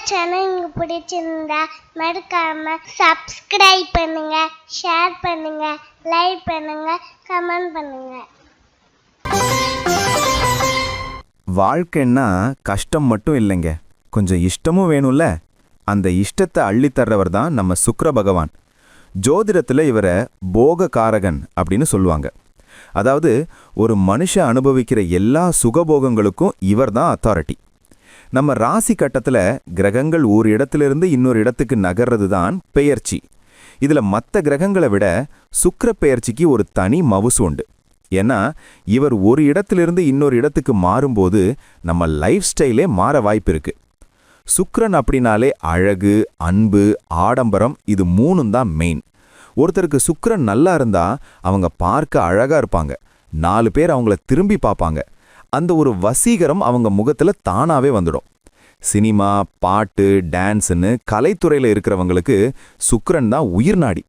Channel உங்களுக்கு பிடிச்சிருந்தா மறக்காம சப்ஸ்கிரைப் பண்ணுங்க, ஷேர் பண்ணுங்க, லைக் பண்ணுங்க, கமெண்ட் பண்ணுங்க. வாழ்க்கைன்னா கஷ்டம் மட்டும் இல்லைங்க, கொஞ்சம் இஷ்டமும் வேணும்ல. அந்த இஷ்டத்தை அள்ளித்தர்றவர் தான் நம்ம சுக்கிர பகவான். ஜோதிடத்தில் இவரை போககாரகன் அப்படின்னு சொல்லுவாங்க. அதாவது ஒரு மனுஷன் அனுபவிக்கிற எல்லா சுகபோகங்களுக்கும் இவர் தான் அத்தாரிட்டி. நம்ம ராசி கட்டத்தில் கிரகங்கள் ஒரு இடத்திலிருந்து இன்னொரு இடத்துக்கு நகர்றது தான் பெயர்ச்சி. இதில் மற்ற கிரகங்களை விட சுக்கிர பெயர்ச்சிக்கு ஒரு தனி மவுசு உண்டு. ஏன்னா இவர் ஒரு இடத்திலிருந்து இன்னொரு இடத்துக்கு மாறும்போது நம்ம லைஃப் ஸ்டைலே மாற வாய்ப்பு இருக்கு. சுக்கிரன் அப்படின்னாலே அழகு, அன்பு, ஆடம்பரம், இது மூணும் தான் மெயின். ஒருத்தருக்கு சுக்கிரன் நல்லா இருந்தா அவங்க பார்க்க அழகா இருப்பாங்க, 4 பேர் அவங்கள திரும்பி பார்ப்பாங்க. அந்த ஒரு வசீகரம் அவங்க முகத்துல தானாவே வந்துடும். சினிமா, பாட்டு, டான்ஸ்னு கலைத்துறையில் இருக்கிறவங்களுக்கு சுக்கிரன் தான் உயிர் நாடி.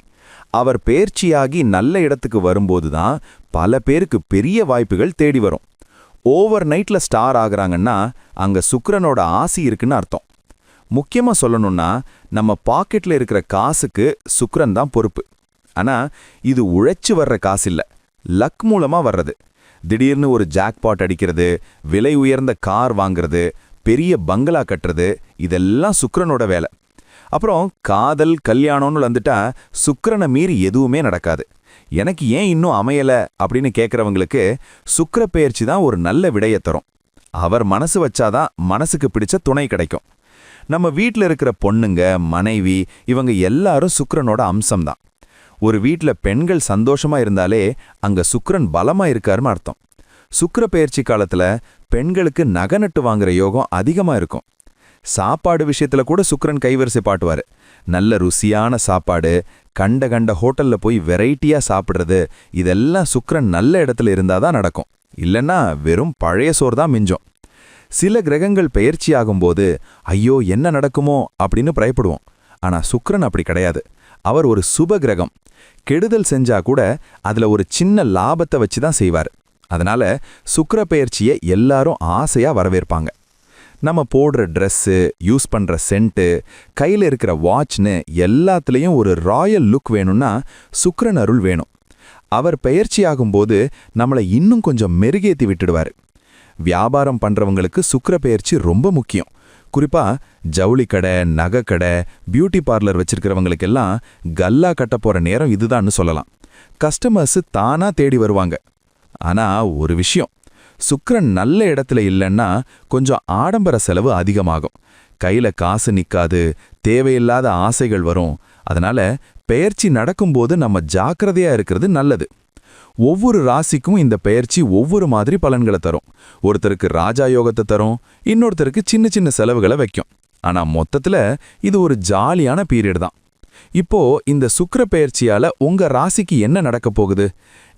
அவர் பெயர்ச்சியாகி நல்ல இடத்துக்கு வரும்போது தான் பல பேருக்கு பெரிய வாய்ப்புகள் தேடி வரும். ஓவர் நைட்ல ஸ்டார் ஆகுறாங்கன்னா அங்க சுக்கிரனோட ஆசி இருக்குன்னு அர்த்தம். முக்கியமா சொல்லணும்னா நம்ம பாக்கெட்ல இருக்கிற காசுக்கு சுக்கிரன் தான் பொறுப்பு. ஆனா இது உழைச்சு வர்ற காசு இல்ல, லக் மூலமா வர்றது. திடீர்னு ஒரு ஜாக்பாட் அடிக்கிறது, விலை உயர்ந்த கார் வாங்குறது, பெரிய பங்களா கட்டுறது, இதெல்லாம் சுக்கிரனோட வேலை. அப்புறம் காதல், கல்யாணம்னு வந்துட்டா சுக்கிரனை மீறி எதுவுமே நடக்காது. எனக்கு ஏன் இன்னும் அமையல அப்படின்னு கேட்குறவங்களுக்கு சுக்கிர பெயர்ச்சி தான் ஒரு நல்ல விடையை தரும். அவர் மனசு வச்சாதான் மனசுக்கு பிடிச்ச துணை கிடைக்கும். நம்ம வீட்டில் இருக்கிற பொண்ணுங்க, மனைவி, இவங்க எல்லாரும் சுக்கிரனோட அம்சம்தான். ஒரு வீட்டில் பெண்கள் சந்தோஷமா இருந்தாலே அங்க சுக்கிரன் பலமா இருக்காருன்னு அர்த்தம். சுக்கிர பெயர்ச்சி காலத்துல பெண்களுக்கு நகை நட்டு வாங்குற யோகம் அதிகமா இருக்கும். சாப்பாடு விஷயத்துல கூட சுக்கிரன் கைவரிசை பாட்டுவாரு. நல்ல ருசியான சாப்பாடு, கண்ட கண்ட ஹோட்டல்ல போய் வெரைட்டியா சாப்பிடுறது, இதெல்லாம் சுக்கிரன் நல்ல இடத்துல இருந்தாதான் நடக்கும். இல்லைன்னா வெறும் பழைய சோறு தான் மிஞ்சம். சில கிரகங்கள் பெயர்ச்சியாகும்போது ஐயோ என்ன நடக்குமோ அப்படின்னு பயப்படுவோம். ஆனா சுக்கிரன் அப்படி கிடையாது. அவர் ஒரு சுப கிரகம். கெடுதல் செஞ்சா கூட அதுல ஒரு சின்ன லாபத்தை வச்சு தான் செய்வார். அதனால சுக்கிர பெயர்ச்சியை எல்லாரும் ஆசையா வரவேற்பாங்க. நம்ம போடுற ட்ரெஸ்ஸு, யூஸ் பண்ற சென்ட்டு, கையில் இருக்கிற வாட்ச்னு எல்லாத்துலேயும் ஒரு ராயல் லுக் வேணும்னா சுக்கிரன் அருள் வேணும். அவர் பெயர்ச்சியாகும்போது நம்மளை இன்னும் கொஞ்சம் மெருகேற்றி விட்டுடுவார். வியாபாரம் பண்றவங்களுக்கு சுக்கிர பெயர்ச்சி ரொம்ப முக்கியம். குறிப்பா ஜவுளி கடை, நகை கடை, பியூட்டி பார்லர் வச்சிருக்கிறவங்களுக்கெல்லாம் கல்லா கட்ட போற நேரம் இதுதான்னு சொல்லலாம். கஸ்டமர்ஸ் தானா தேடி வருவாங்க. ஆனா ஒரு விஷயம், சுக்கிரன் நல்ல இடத்துல இல்லைன்னா கொஞ்சம் ஆடம்பர செலவு அதிகமாகும். கையில காசு நிக்காது, தேவையில்லாத ஆசைகள் வரும். அதனால பெயர்ச்சி நடக்கும்போது நம்ம ஜாக்கிரதையா இருக்கிறது நல்லது. ஒவ்வொரு ராசிக்கும் இந்த பெயர்ச்சி ஒவ்வொரு மாதிரி பலன்களை தரும். ஒருத்தருக்கு ராஜா யோகத்தை தரும், இன்னொருத்தருக்கு சின்ன சின்ன செலவுகளை வைக்கும். ஆனா மொத்தத்துல இது ஒரு ஜாலியான பீரியட் தான். இப்போ இந்த சுக்கிர பெயர்ச்சியால உங்க ராசிக்கு என்ன நடக்க போகுது?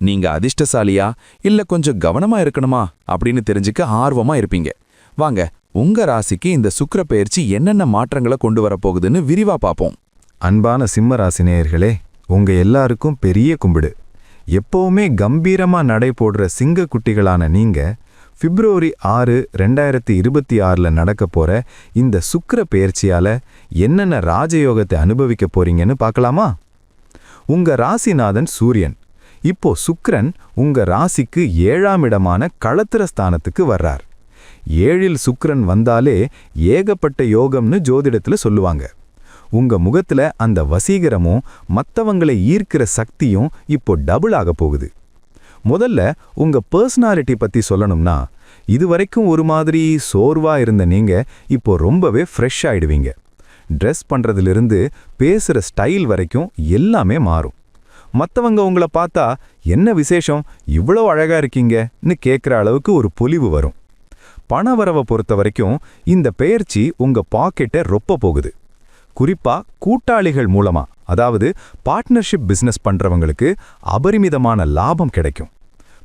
நீங்க அதிர்ஷ்டசாலியா இல்ல கொஞ்சம் கவனமா இருக்கணுமா அப்படின்னு தெரிஞ்சுக்க ஆர்வமா இருப்பீங்க. வாங்க, உங்க ராசிக்கு இந்த சுக்கிர பெயர்ச்சி என்னென்ன மாற்றங்களை கொண்டு வரப்போகுதுன்னு விரிவா பார்ப்போம். அன்பான சிம்ம ராசி நேயர்களே, உங்க எல்லாருக்கும் பெரிய கும்பிடு. எப்பவுமே கம்பீரமா நடை போடுற சிங்க குட்டிகளான நீங்க பிப்ரவரி 6, 2026 நடக்க போற இந்த சுக்கிர பெயர்ச்சியால என்னென்ன ராஜயோகத்தை அனுபவிக்க போறீங்கன்னு பார்க்கலாமா? உங்க ராசிநாதன் சூரியன். இப்போ சுக்கிரன் உங்க ராசிக்கு 7ஆம் இடமான களத்திர ஸ்தானத்துக்கு வர்றார். 7இல் சுக்கிரன் வந்தாலே ஏகப்பட்ட யோகம்னு ஜோதிடத்துல சொல்லுவாங்க. உங்க முகத்துல அந்த வசீகரமும் மற்றவங்களை ஈர்க்கிற சக்தியும் இப்போ டபுள் ஆக போகுது. முதல்ல உங்க பர்சனாலிட்டி பத்தி சொல்லணும்னா, இதுவரைக்கும் ஒரு மாதிரி சோர்வா இருந்த நீங்க இப்போ ரொம்பவே ஃப்ரெஷ் ஆயிடுவீங்க. ட்ரெஸ் பண்றதிலிருந்து பேசுற ஸ்டைல் வரைக்கும் எல்லாமே மாறும். மற்றவங்க உங்களை பார்த்தா என்ன விசேஷம், இவ்வளோ அழகா இருக்கீங்கன்னு கேட்குற அளவுக்கு ஒரு பொலிவு வரும். பணவரவை பொறுத்த வரைக்கும் இந்த பெயர்ச்சி உங்க பாக்கெட்டை ரொப்ப போகுது. குறிப்பா கூட்டாளிகள் மூலமா, அதாவது பார்ட்னர்ஷிப் பிசினஸ் பண்றவங்களுக்கு அபரிமிதமான லாபம் கிடைக்கும்.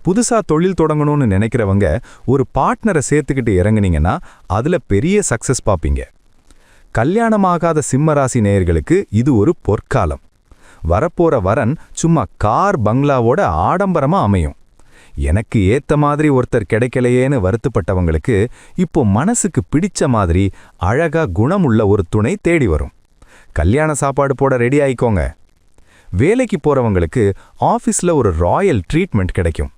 புதுசா தொழில் தொடங்கணும்னு நினைக்கிறவங்க ஒரு பார்ட்னரை சேர்த்துக்கிட்டு இறங்குனீங்கன்னா அதுல பெரிய சக்சஸ் பார்ப்பீங்க. கல்யாணமாகாத சிம்மராசி நேயர்களுக்கு இது ஒரு பொற்காலம். வரப்போற வரன் சும்மா கார், பங்களாவோட ஆடம்பரமா அமையும். எனக்கு ஏத்த மாதிரி ஒருத்தர் கிடைக்கலையேன்னு வருத்தப்பட்டவங்களுக்கு இப்போ மனசுக்கு பிடிச்ச மாதிரி அழகா குணமுள்ள ஒரு துணை தேடி வரும். கல்யாண சாப்பாடு போட ரெடி ஆயிக்கோங்க. வேலைக்கு போறவங்களுக்கு ஆஃபீஸ்ல ஒரு ராயல் ட்ரீட்மெண்ட் கிடைக்கும்.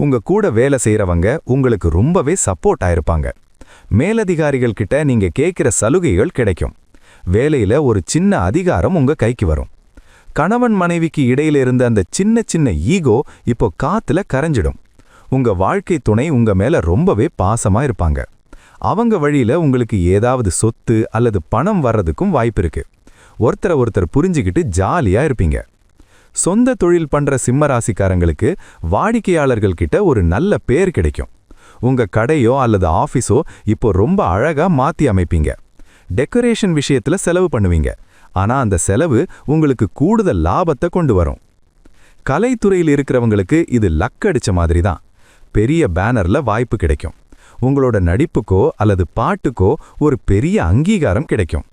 உங்க கூட வேலை செய்யறவங்க உங்களுக்கு ரொம்பவே சப்போர்ட் ஆயிருப்பாங்க. மேலதிகாரிகள் கிட்ட நீங்க கேட்கிற சலுகைகள் கிடைக்கும். வேலையில ஒரு சின்ன அதிகாரம் உங்க கைக்கு வரும். கணவன் மனைவிக்கு இடையில இருந்த அந்த சின்ன சின்ன ஈகோ இப்போ காத்துல கரைஞ்சிடும். உங்க வாழ்க்கை துணை உங்க மேல ரொம்பவே பாசமா இருப்பாங்க. அவங்க வழியில உங்களுக்கு ஏதாவது சொத்து அல்லது பணம் வர்றதுக்கும் வாய்ப்பு இருக்கு. ஒருத்தர் புரிஞ்சுக்கிட்டு ஜாலியா இருப்பீங்க. சொந்த தொழில் பண்ற சிம்மராசிக்காரங்களுக்கு வாடிக்கையாளர்கள் கிட்ட ஒரு நல்ல பேர் கிடைக்கும். உங்க கடையோ அல்லது ஆபீஸோ இப்போ ரொம்ப அழகா மாத்தி அமைப்பீங்க. டெக்கரேஷன் விஷயத்துல செலவு பண்ணுவீங்க. ஆனா அந்த செலவு உங்களுக்கு கூடுதல் லாபத்தை கொண்டு வரும். கலைத்துறையில் இருக்கிறவங்களுக்கு இது லக் அடிச்ச மாதிரி தான். பெரிய பேனர்ல வாய்ப்பு கிடைக்கும். உங்களோட நடிப்புக்கோ அல்லது பாட்டுக்கோ ஒரு பெரிய அங்கீகாரம் கிடைக்கும்.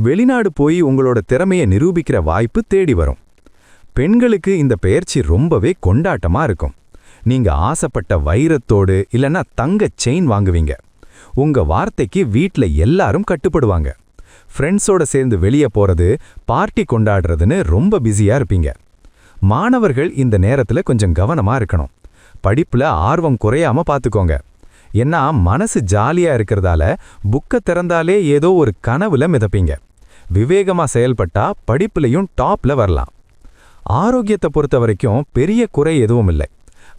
வெளிநாடு போய் உங்களோட திறமையை நிரூபிக்கிற வாய்ப்பு தேடி வரும். பெண்களுக்கு இந்த பெயர்ச்சி ரொம்பவே கொண்டாட்டமா இருக்கும். நீங்க ஆசைப்பட்ட வைரத்தோடு இல்லைன்னா தங்க செயின் வாங்குவீங்க. உங்க வார்த்தைக்கு வீட்ல எல்லாரும் கட்டுப்படுவாங்க. ஃப்ரெண்ட்ஸோட சேர்ந்து வெளியே போறது, பார்ட்டி கொண்டாடுறதுன்னு ரொம்ப பிஸியா இருப்பீங்க. மாணவர்கள் இந்த நேரத்துல கொஞ்சம் கவனமா இருக்கணும். படிப்புல ஆர்வம் குறையாம பார்த்துக்கோங்க. ஏன்னா மனசு ஜாலியா இருக்கிறதால புக்கை திறந்தாலே ஏதோ ஒரு கனவுல மிதப்பீங்க. விவேகமா செயல்பட்டா படிப்புலையும் டாப்ல வரலாம். ஆரோக்கியத்தை பொறுத்த வரைக்கும் பெரிய குறை எதுவும் இல்லை.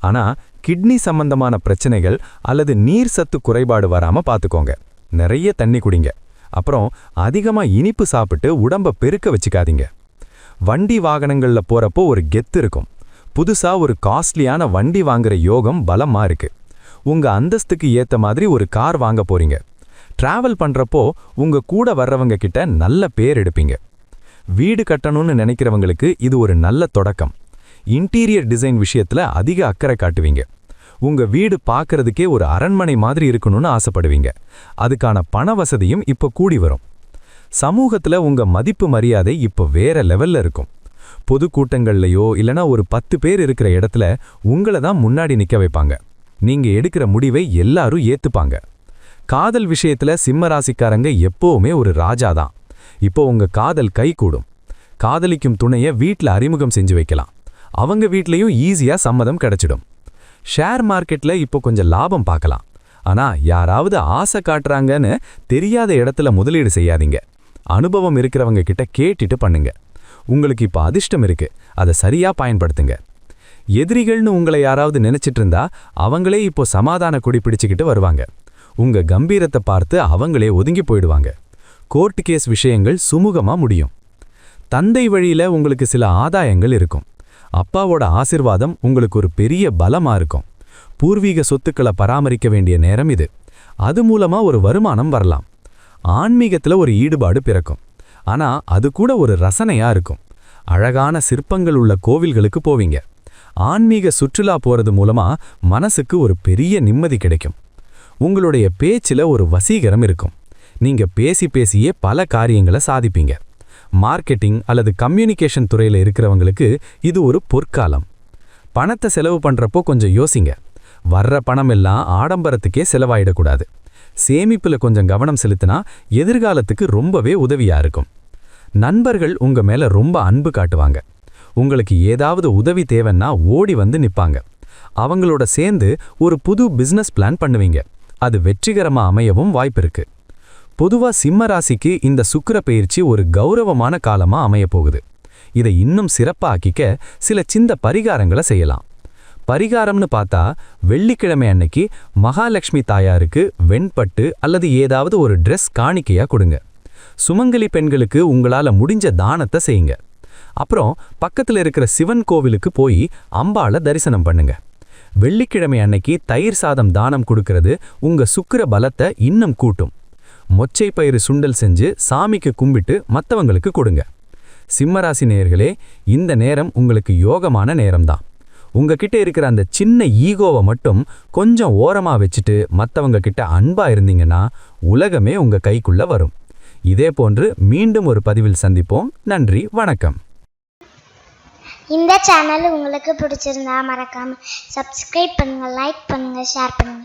ஆனா கிட்னி சம்பந்தமான பிரச்சனைகள் அல்லது நீர் சத்து குறைபாடு வராம பார்த்துக்கோங்க. நிறைய தண்ணி குடிங்க. அப்புறம் அதிகமா இனிப்பு சாப்பிட்டு உடம்ப பெருக்க வச்சுக்காதீங்க. வண்டி வாகனங்கள்ல போறப்போ ஒரு கெத்து இருக்கும். புதுசா ஒரு காஸ்ட்லியான வண்டி வாங்குற யோகம் பலமா இருக்கு. உங்க அந்தஸ்துக்கு ஏத்த மாதிரி ஒரு கார் வாங்க போறீங்க. டிராவல் பண்றப்போ உங்க கூட வர்றவங்க கிட்ட நல்ல பேர் எடுப்பீங்க. வீடு கட்டணும்னு நினைக்கிறவங்களுக்கு இது ஒரு நல்ல தொடக்கம். இன்டீரியர் டிசைன் விஷயத்துல அதிக அக்கறை காட்டுவீங்க. உங்க வீடு பார்க்கறதுக்கே ஒரு அரண்மனை மாதிரி இருக்கணும்னு ஆசைப்படுவீங்க. அதுக்கான பண வசதியும் இப்ப கூடி வரும். சமூகத்துல உங்க மதிப்பு மரியாதை இப்ப வேற லெவல்ல இருக்கும். பொது கூட்டங்கள்லயோ இல்லனா ஒரு 10 பேர் இருக்கிற இடத்துல உங்களை தான் முன்னாடி நிக்க வைப்பாங்க. நீங்க எடுக்கிற முடிவை எல்லாரும் ஏத்துப்பாங்க. காதல் விஷயத்துல சிம்மராசிக்காரங்க எப்பவுமே ஒரு ராஜாதான். இப்போ உங்க காதல் கைகூடும். காதலிக்கும் துணைய வீட்ல அறிமுகம் செஞ்சு வைக்கலாம். அவங்க வீட்லயும் ஈஸியா சம்மதம் கிடைச்சிடும். ஷேர் மார்க்கெட்ல இப்போ கொஞ்சம் லாபம் பார்க்கலாம். ஆனா யாராவது ஆசை காட்டுறாங்கன்னு தெரியாத இடத்துல முதலீடு செய்யாதீங்க. அனுபவம் இருக்கிறவங்க கிட்ட கேட்டுட்டு பண்ணுங்க. உங்களுக்கு இப்போ அதிர்ஷ்டம் இருக்கு, அதை சரியா பயன்படுத்துங்க. எதிரிகள்னு உங்களை யாராவது நினைச்சிட்டு இருந்தா அவங்களே இப்போ சமாதான கொடி பிடிச்சுக்கிட்டு வருவாங்க. உங்க கம்பீரத்தை பார்த்து அவங்களே ஒதுங்கி போயிடுவாங்க. கோர்ட் கேஸ் விஷயங்கள் சுமூகமா முடியும். தந்தை வழியில உங்களுக்கு சில ஆதாயங்கள் இருக்கும். அப்பாவோட ஆசிர்வாதம் உங்களுக்கு ஒரு பெரிய பலமா இருக்கும். பூர்வீக சொத்துக்களை பராமரிக்க வேண்டிய நேரம் இது. அது மூலமா ஒரு வருமானம் வரலாம். ஆன்மீகத்துல ஒரு ஈடுபாடு பிறக்கும். ஆனா அது கூட ஒரு ரசனையா இருக்கும். அழகான சிற்பங்கள் உள்ள கோவில்களுக்கு போவீங்க. ஆன்மீக சுற்றுலா போறது மூலமா மனசுக்கு ஒரு பெரிய நிம்மதி கிடைக்கும். உங்களுடைய பேச்சில ஒரு வசீகரம் இருக்கும். நீங்க பேசியே பல காரியங்களை சாதிப்பீங்க. மார்க்கெட்டிங் அல்லது கம்யூனிகேஷன் துறையில இருக்கிறவங்களுக்கு இது ஒரு பொற்காலம். பணத்தை செலவு பண்றப்போ கொஞ்சம் யோசிங்க. வர்ற பணம் எல்லாம் ஆடம்பரத்துக்கே செலவாயிடக்கூடாது. சேமிப்புல கொஞ்சம் கவனம் செலுத்தினா எதிர்காலத்துக்கு ரொம்பவே உதவியா இருக்கும். நண்பர்கள் உங்க மேல ரொம்ப அன்பு காட்டுவாங்க. உங்களுக்கு ஏதாவது உதவி தேவைன்னா ஓடி வந்து நிப்பாங்க. அவங்களோட சேர்ந்து ஒரு புது பிசினஸ் பிளான் பண்ணுவீங்க. அது வெற்றிகரமா அமையவும் வாய்ப்பு இருக்கு. பொதுவா சிம்ம ராசிக்கு இந்த சுக்கிர பெயர்ச்சி ஒரு கௌரவமான காலமா அமையப்போகுது. இதை இன்னும் சிறப்பாக்கிக்க சில சின்ன பரிகாரங்களை செய்யலாம். பரிகாரம்னு பார்த்தா வெள்ளிக்கிழமை அன்னைக்கு மகாலட்சுமி தாயாருக்கு வெண்பட்டு அல்லது ஏதாவது ஒரு ட்ரெஸ் காணிக்கையா கொடுங்க. சுமங்கலி பெண்களுக்கு உங்களால முடிஞ்ச தானத்தை செய்யுங்க. அப்புறம் பக்கத்துல இருக்கிற சிவன் கோவிலுக்கு போய் அம்பாளை தரிசனம் பண்ணுங்க. வெள்ளிக்கிழமை அன்னைக்கு தயிர் சாதம் தானம் கொடுக்கறது உங்க சுக்கிர பலத்தை இன்னும் கூட்டும். மொச்சை பயிறு சுண்டல் செஞ்சு சாமிக்கு கும்பிட்டு மற்றவங்களுக்கு கொடுங்க. சிம்மராசி நேயர்களே, இந்த நேரம் உங்களுக்கு யோகமான நேரம்தான். உங்ககிட்ட இருக்கிற அந்த சின்ன ஈகோவை மட்டும் கொஞ்சம் ஓரமா வச்சுட்டு மற்றவங்க கிட்ட அன்பா இருந்தீங்கன்னா உலகமே உங்க கைக்குள்ள வரும். இதே போன்று மீண்டும் ஒரு பதிவில் சந்திப்போம். நன்றி, வணக்கம். இந்த சேனல் உங்களுக்கு பிடிச்சிருந்தா மறக்காம சப்ஸ்கிரைப் பண்ணுங்க, லைக் பண்ணுங்க, ஷேர் பண்ணுங்க.